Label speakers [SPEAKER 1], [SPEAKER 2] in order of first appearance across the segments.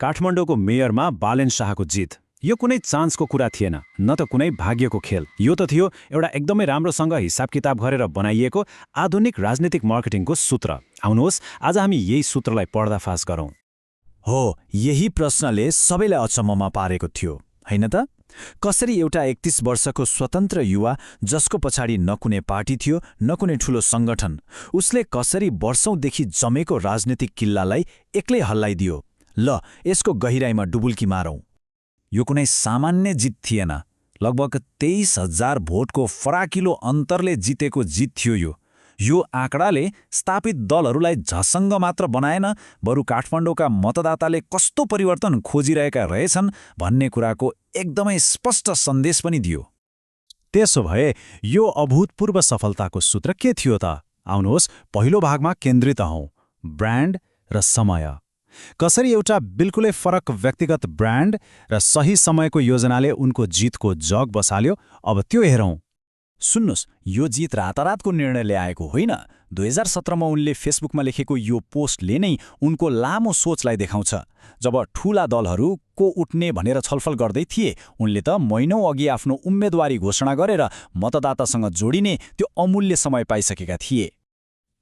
[SPEAKER 1] काठमाडौँको मेयरमा बालेन शाहको जित। यो कुनै चान्सको कुरा थिएन, न त कुनै भाग्यको खेल। यो त थियो एउटा एकदमै राम्रोसँग हिसाब किताब गरेर बनाइएको आधुनिक राजनीतिक मार्केटिङको सूत्र। आउनुहोस् आज हामी यही सूत्रलाई पर्दाफास गरौँ।
[SPEAKER 2] हो, यही प्रश्नले सबैलाई अचम्ममा पारेको थियो, हैन त? कसरी एउटा 31 वर्षको स्वतन्त्र युवा जसको पछाडि न कुनै पार्टी थियो न कुनै ठूलो संगठन, उसले कसरी वर्षौंदेखि जमेको राजनीतिक किल्लालाई एक्लै हल्लाइदियो? ल, यसको गहिराईमा डुबुल्की मारौं। यो कुनै सामान्य जित थिएन। लगभग 23,000 भोटको फराकिलो अन्तरले जितेको जित थियो यो आँकडाले स्थापित दलहरूलाई झसङ्ग मात्र बनाएन, बरु काठमाडौँका मतदाताले कस्तो परिवर्तन खोजिरहेका रहेछन् भन्ने कुराको एकदमै स्पष्ट सन्देश पनि दियो।
[SPEAKER 1] त्यसो भए यो अभूतपूर्व सफलताको सूत्र के थियो त? आउनुहोस् पहिलो भागमा केन्द्रित हौं, ब्रान्ड र समय। कसरी एउटा बिल्कुलै फरक व्यक्तिगत ब्रान्ड र सही समयको योजनाले उनको जितको जग बसाल्यो, अब त्यो हेरौं।
[SPEAKER 2] सुन्नुस्, यो जित रातारातको निर्णयले आएको होइन। 2017मा उनले फेसबुकमा लेखेको यो पोस्टले नै उनको लामो सोचलाई देखाउँछ। जब ठूला दलहरू को उठ्ने भनेर छलफल गर्दै थिए, उनले त महिनौं अघि आफ्नो उम्मेदवारी घोषणा गरेर मतदातासँग जोडिने त्यो अमूल्य समय पाइसकेका थिए।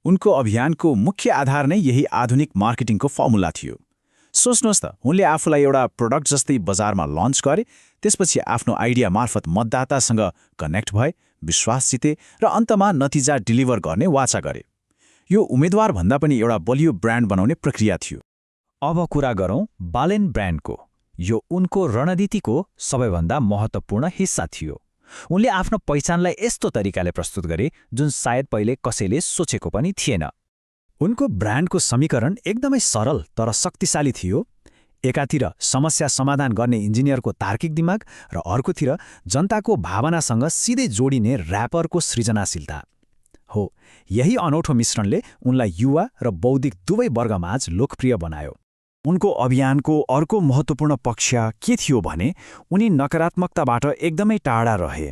[SPEAKER 1] उनको अभियानको मुख्य आधार नै यही आधुनिक मार्केटिङको फर्मुला थियो। सोच्नुहोस् त, उनले आफूलाई एउटा प्रोडक्ट जस्तै बजारमा लन्च गरे, त्यसपछि आफ्नो आइडिया मार्फत मतदातासँग कनेक्ट भए, विश्वास जिते र अन्तमा नतिजा डिलिभर गर्ने वाचा गरे। यो उम्मेदवार भन्दा पनि एउटा बलियो ब्रान्ड बनाउने प्रक्रिया थियो।
[SPEAKER 2] अब कुरा गरौँ बालेन ब्रान्डको। यो उनको रणनीतिको सबैभन्दा महत्त्वपूर्ण हिस्सा थियो। उनले आफ्नो पहिचानलाई यस्तो तरिकाले प्रस्तुत गरे जुन सायद पहिले कसैले सोचेको पनि थिएन।
[SPEAKER 1] उनको ब्रान्डको समीकरण एकदमै सरल तर शक्तिशाली थियो। एकातिर समस्या समाधान गर्ने इन्जिनियरको तार्किक दिमाग र अर्कोतिर जनताको भावनासँग सिधै जोडिने र्यापरको सृजनाशीलता। हो, यही अनौठो मिश्रणले उनलाई युवा र बौद्धिक दुवै वर्गमाझ लोकप्रिय बनायो। उनको अभियानको अर्को महत्त्वपूर्ण पक्ष के थियो भने उनी नकारात्मकताबाट एकदमै टाढा रहे।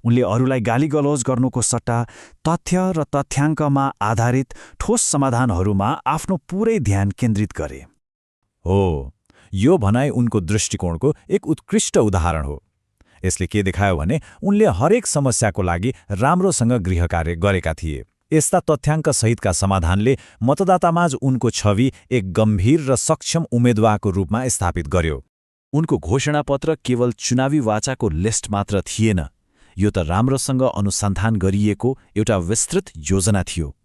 [SPEAKER 1] उनले अरूलाई गालीगलौज गर्नुको सट्टा तथ्य र तथ्याङ्कमा आधारित ठोस समाधानहरूमा आफ्नो पुरै ध्यान केन्द्रित गरे।
[SPEAKER 2] हो, यो भनाइ उनको दृष्टिकोणको एक उत्कृष्ट उदाहरण हो। यसले के देखायो भने उनले हरेक समस्याको लागि राम्रोसँग गृहकार्य गरेका थिए। यस्ता तथ्याङ्कसहितका समाधानले मतदातामाझ उनको छवि एक गम्भीर र सक्षम उम्मेदवारको रूपमा स्थापित गर्यो। उनको घोषणापत्र केवल चुनावी वाचाको लिस्ट मात्र थिएन, यो त राम्रोसँग अनुसन्धान गरिएको एउटा विस्तृत योजना थियो।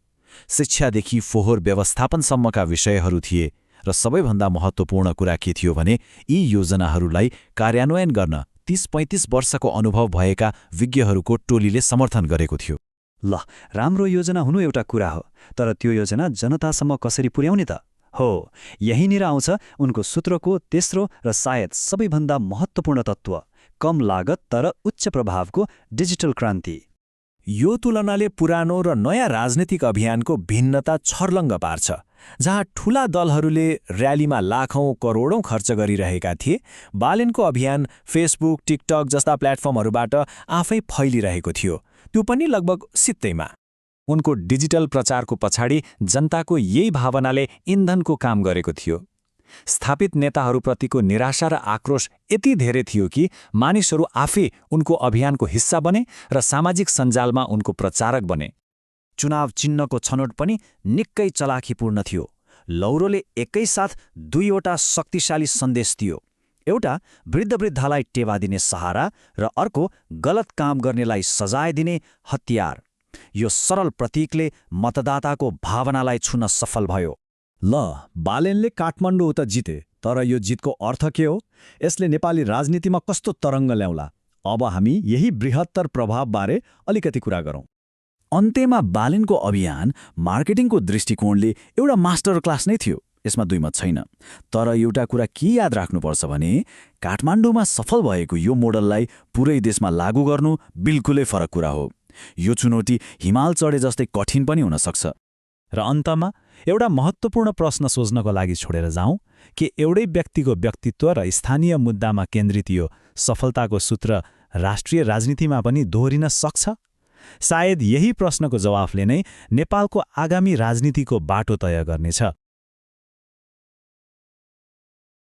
[SPEAKER 2] शिक्षादेखि फोहोर व्यवस्थापनसम्मका विषयहरू थिए र सबैभन्दा महत्त्वपूर्ण कुरा के थियो भने यी योजनाहरूलाई कार्यान्वयन गर्न 30-35 वर्षको अनुभव भएका विज्ञहरूको टोलीले समर्थन गरेको थियो।
[SPEAKER 3] ल, राम्रो योजना हुनु एउटा कुरा हो, तर त्यो योजना जनतासम्म कसरी पुर्याउने त? हो, यहीँनिर आउँछ उनको सूत्रको तेस्रो र सायद सबैभन्दा महत्त्वपूर्ण तत्त्व, कम लागत तर उच्च प्रभावको डिजिटल क्रान्ति।
[SPEAKER 2] यो तुलनाले पुरानो र नयाँ राजनीतिक अभियानको भिन्नता छर्लङ्ग पार्छ। जहाँ ठूला दलहरूले र्यालीमा लाखौं करोडौं खर्च गरिरहेका थिए, बालेनको अभियान फेसबुक, टिकटक जस्ता प्लेटफर्महरूबाट आफै फैलिरहेको थियो, त्यो पनि लगभग सित्तैमा। उनको डिजिटल प्रचारको पछाडि जनताको यही भावनाले इन्धनको काम गरेको थियो। स्थापित नेताहरूप्रतिको निराशा र आक्रोश यति धेरै थियो कि मानिसहरू आफै उनको अभियानको हिस्सा बने र सामाजिक सञ्जालमा उनको प्रचारक बने। चुनाव चिन्हको छनौट पनि निकै चलाखीपूर्ण थियो। लौरोले एकैसाथ दुईवटा शक्तिशाली सन्देश दियो। एउटा वृद्धलाई टेवा दिने सहारा र अर्को गलत काम गर्नेलाई सजाय दिने हतियार। यो सरल प्रतीकले मतदाताको भावनालाई छुन सफल भयो।
[SPEAKER 1] ल, बालेनले काठमाडौँ त जिते, तर यो जितको अर्थ के हो? यसले नेपाली राजनीतिमा कस्तो तरङ्ग ल्याउला? अब हामी यही बृहत्तर प्रभावबारे अलिकति कुरा गरौँ। अन्त्यमा बालेनको अभियान मार्केटिङको दृष्टिकोणले एउटा मास्टर क्लास नै थियो, यसमा दुई मत छैन। तर एउटा कुरा के याद राख्नुपर्छ भने काठमाडौँमा सफल भएको यो मोडललाई पुरै देशमा लागू गर्नु बिल्कुलै फरक कुरा हो। यो चुनौती हिमाल चढे जस्तै कठिन पनि हुन सक्छ। र अन्तमा एउटा महत्त्वपूर्ण प्रश्न सोच्नको लागि छोडेर जाउँ कि एउटै व्यक्तिको व्यक्तित्व र स्थानीय मुद्दामा केन्द्रित यो सफलताको सूत्र राष्ट्रिय राजनीतिमा पनि दोहोरिन सक्छ? सायद यही प्रश्नको जवाफले नै नेपालको आगामी राजनीतिको बाटो तय गर्नेछ।